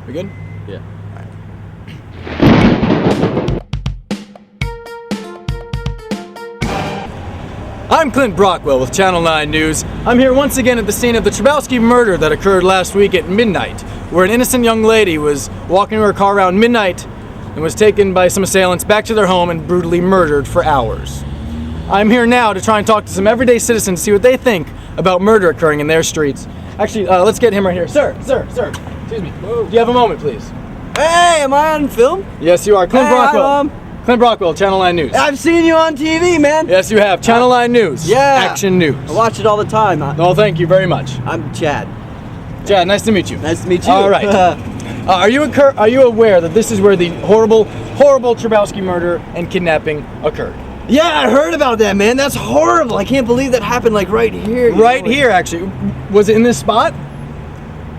We good? Yeah. I'm Clint Brockwell with Channel 9 News. I'm here once again at the scene of the Tribotski murder that occurred last week at midnight, where an innocent young lady was walking her car around midnight and was taken by some assailants back to their home and brutally murdered for hours. I'm here now to try and talk to some everyday citizens to see what they think about murder occurring in their streets. Actually, let's get him right here. Sir, excuse me. Do you have a moment, please? Hey, am I on film? Yes, you are. Clint Hey, Brockwell. hi, Mom. Clint Brockwell, Channel 9 News. I've seen you on TV, man. Yes, you have. Channel 9 News. Yeah. Action News. I watch it all the time. Oh, thank you very much. I'm Chad. Chad, nice to meet you. Nice to meet you. All right. Are you aware that this is where the horrible Tribotski murder and kidnapping occurred? Yeah, I heard about that, man. That's horrible. I can't believe that happened like right here. Right here, actually. Was it in this spot?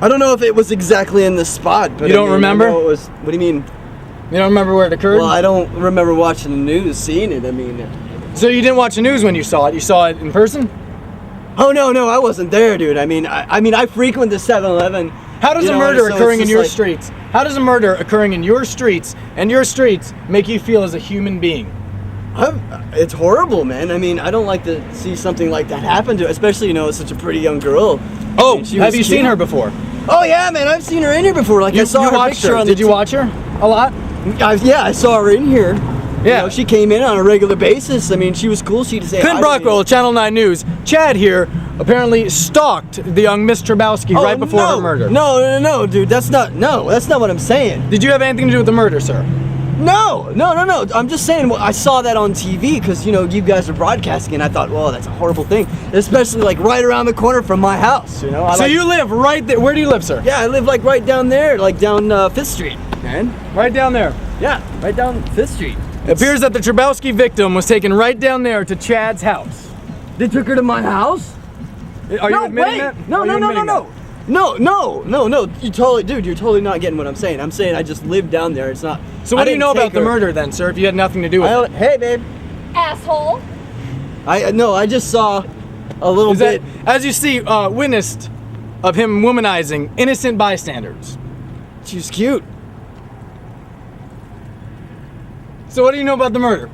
I don't know if it was exactly in this spot, but You don't remember? I know it was. What do you mean? You don't remember where it occurred? Well, I don't remember watching the news, seeing it. I mean. So you didn't watch the news when you saw it? You saw it in person? Oh no, I wasn't there, dude. I mean, I frequent the 7-Eleven. How does a murder occurring in your streets? How does a murder occurring in your streets and your streets make you feel as a human being? It's horrible, man. I mean, I don't like to see something like that happen to, especially such a pretty young girl. Oh, And she have was you seen cute. her before? Oh yeah, man. I've seen her in here before. Like I saw her watched picture her. on Did you watch her a lot? Yeah, I saw her in here. Yeah. She came in on a regular basis. I mean, she was cool. She'd say Clint hi to me. Brockwell, Channel 9 News. Chad here apparently stalked the young Miss Tribotski right before her murder. No, dude. That's not what I'm saying. Did you have anything to do with the murder, sir? No. I'm just saying. Well, I saw that on TV because you guys are broadcasting, and I thought, well, that's a horrible thing, especially like right around the corner from my house. So you live right there. Where do you live, sir? Yeah, I live like right down there, like down 5th Street, man. Right down there. Yeah, right down 5th Street. It appears that the Tribotski victim was taken right down there to Chad's house. They took her to my house? Are you admitting that? No. No. You're totally not getting what I'm saying. I'm saying I just live down there. It's not. So what do you know about the murder then, sir, if you had nothing to do with it? Hey, babe. Asshole. I just saw a little bit. As you see, witnessed of him womanizing innocent bystanders. She was cute. So what do you know about the murder?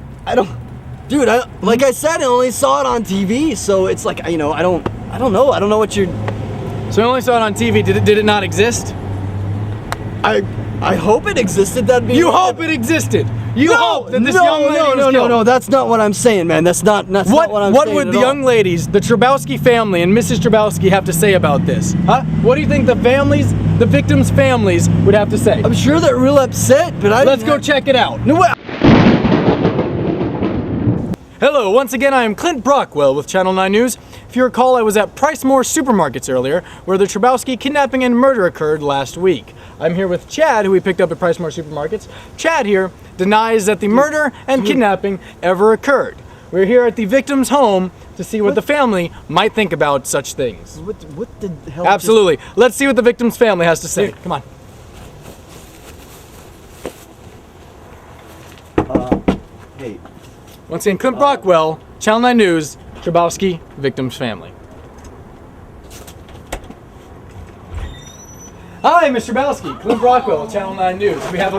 Dude, like I said, I only saw it on TV, so it's like, I don't know. I don't know what you're. So you only saw it on TV. Did it not exist? I hope it existed. That'd be. You hope it existed. You hope that this young lady was killed. No. That's not what I'm saying, man. That's not what I'm saying. What would the young ladies, the Tribotski family, and Mrs. Tribotski have to say about this? Huh? What do you think the victims' families would have to say? I'm sure they're real upset, but Let's go check it out. No way. Hello, once again I am Clint Brockwell with Channel 9 News. If you recall, I was at Pricemore Supermarkets earlier, where the Tribotski kidnapping and murder occurred last week. I'm here with Chad, who we picked up at Pricemore Supermarkets. Chad here denies that the murder and kidnapping ever occurred. We're here at the victim's home to see what the family might think about such things. What the hell? Absolutely. Let's see what the victim's family has to say. Come on. Hey. Once again, Clint Brockwell, Channel 9 News, Tribotski victim's family. Hi, Mr. Tribotski. Clint Brockwell, Channel 9 News. We have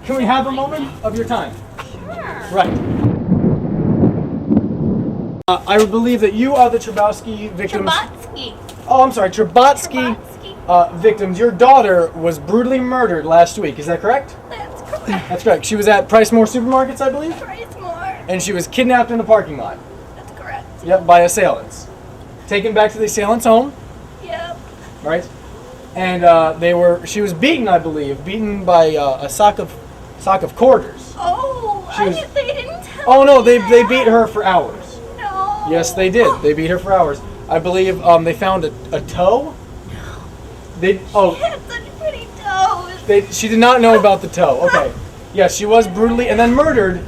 Can we have a moment of your time? Sure. Right. I believe that you are the Tribotski victims. Tribotski. Oh, I'm sorry, Tribotski victims. Your daughter was brutally murdered last week. Is that correct? That's correct. That's correct. She was at Pricemore Supermarkets, I believe, Pricemore. and she was kidnapped in the parking lot. That's correct. Yep, by assailants. Taken back to the assailant's home, Yep. right? And she was beaten, I believe, beaten by a sock of quarters. Oh, they didn't tell Oh no, me they that. beat her for hours. No. Yes, they did. They beat her for hours. I believe they found a toe. She had such pretty toes. She did not know about the toe. Okay. Yes, she was brutally and then murdered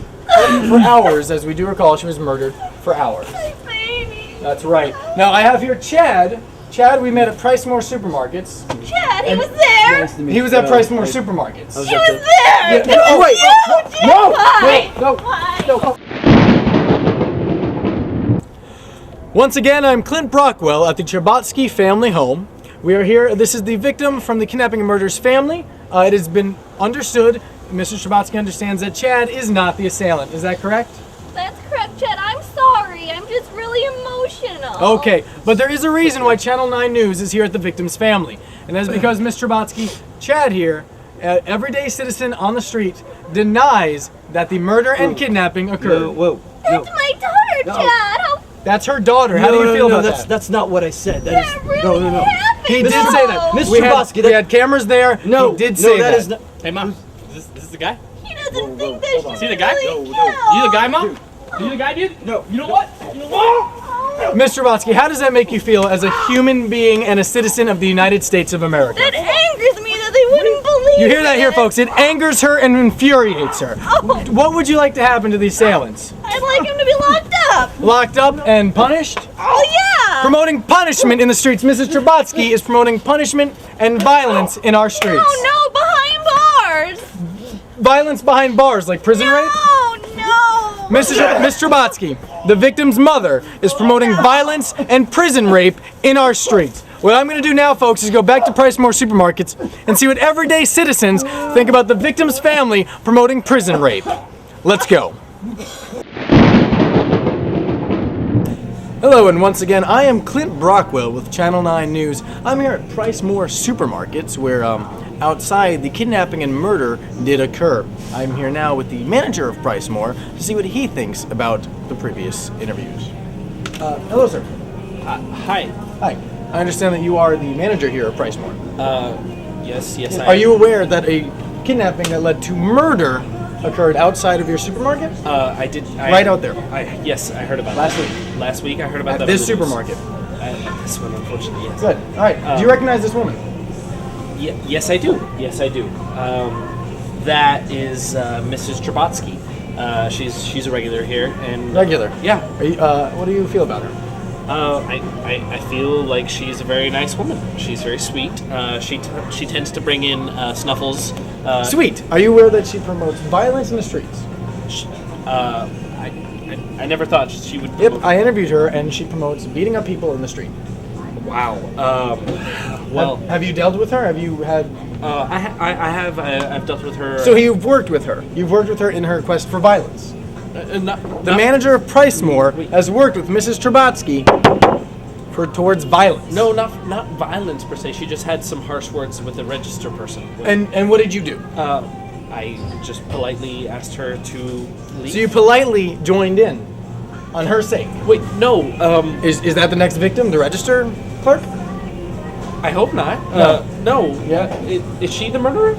for hours, as we do recall. She was murdered for hours. My baby. That's right. Now I have here Chad. Chad, we met at Pricemore Supermarkets. Chad, he was there. Nice to meet He was you. at Pricemore Supermarkets. He was there. Yeah, oh, wait. No. Why? No. Once again, I'm Clint Brockwell at the Tribotski family home, We are here. This is the victim from the kidnapping and murder's family. It has been understood, Mr. Tribotski understands that Chad is not the assailant. Is that correct? That's correct, Chad. I'm sorry. I'm just really emotional. Okay, but there is a reason why Channel 9 News is here at the victim's family. And that's because Mr. Tribotski, Chad here, everyday citizen on the street, denies that the murder and kidnapping occurred. Whoa. That's my daughter, Chad. How That's her daughter. How do you feel about that? That's not what I said. That that really happened? He did Mr. say that. Mr. We had, Tribotski, we had cameras there. No, he did say that is not. Hey, Mom. This is the guy? He doesn't think that she's Is he the guy? really You the guy, Mom? You the guy, dude? No. You know what? You know what? Mr. Tribotski, how does that make you feel as a human being and a citizen of the United States of America? That angers me that they wouldn't believe You hear that here, it. folks. It angers her and infuriates her. Oh. What would you like to happen to the assailants? I'd like him to be locked up. Locked up and punished? Oh, yeah. Promoting punishment in the streets. Mrs. Tribotski is promoting punishment and violence in our streets. Oh, no, behind bars. Violence behind bars, like prison rape? Oh, no. Ms. Tribotski, the victim's mother, is promoting violence and prison rape in our streets. What I'm going to do now, folks, is go back to Price More Supermarkets and see what everyday citizens think about the victim's family promoting prison rape. Let's go. Hello, and once again, I am Clint Brockwell with Channel 9 News. I'm here at Price More Supermarkets, where outside the kidnapping and murder did occur. I'm here now with the manager of Price More to see what he thinks about the previous interviews. Hello, sir. Hi. Hi. I understand that you are the manager here at Price More. Yes, I Are you aware that a kidnapping that led to murder occurred outside of your supermarket? I did. Right out there. Yes, I heard about Last that. week. Last week, I heard about At that. this on the news. supermarket. This one, unfortunately, yes. Good. All right. Do you recognize this woman? Yes, I do. Yes, I do. That is Mrs. Tribotski. She's a regular here, and Regular. Yeah. Are you, what do you feel about her? I feel like she's a very nice woman. She's very sweet. She tends to bring in Snuffles. Sweet. Are you aware that she promotes violence in the streets? I never thought she would. Yep. I interviewed her, and she promotes beating up people in the street. Wow. Well, Have you dealt with her? Have you had? I've dealt with her. So you've worked with her. You've worked with her in her quest for violence. The manager of Price More has worked with Mrs. Tribotski towards violence. No, not violence per se. She just had some harsh words with the register person. And what did you do? I just politely asked her to leave. So you politely joined in, on her sake. Wait, no. Is that the next victim, the register clerk? I hope not. No. Yeah. Is she the murderer?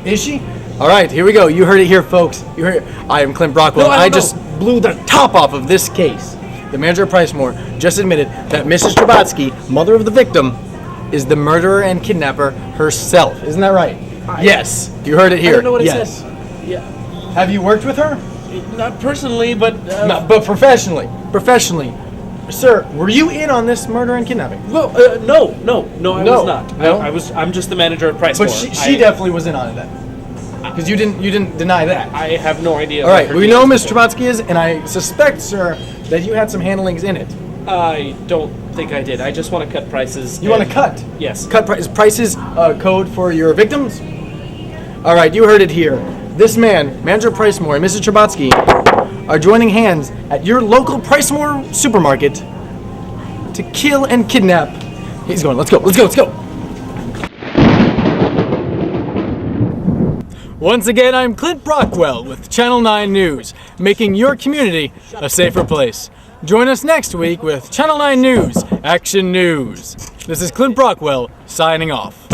Is she? All right, here we go. You heard it here, folks. You heard it. I am Clint Brockwell. No, I don't just blew the top off of this case. The manager of Price More just admitted that Mrs. Tribotski, mother of the victim, is the murderer and kidnapper herself. Isn't that right? Yes. You heard it here. I don't know what yes. I said. Yeah. Have you worked with her? Not personally, but No, but professionally. Professionally. Sir, were you in on this murder and kidnapping? well, no, I No. was not. No? I'm just the manager at Price But More. she definitely was in on it then. Because you didn't deny that. I have no idea. All right, what her we know deal Miss is. Tribotski is, and I suspect, sir, that you had some handlings in it. I don't think I did. I just want to cut prices. You want to cut? Yes. Cut prices code for your victims? All right, you heard it here. This man, Manager Price More and Mrs. Tribotski, are joining hands at your local Price More supermarket to kill and kidnap. He's going, let's go. Once again, I'm Clint Brockwell with Channel 9 News, making your community a safer place. Join us next week with Channel 9 News, Action News. This is Clint Brockwell, signing off.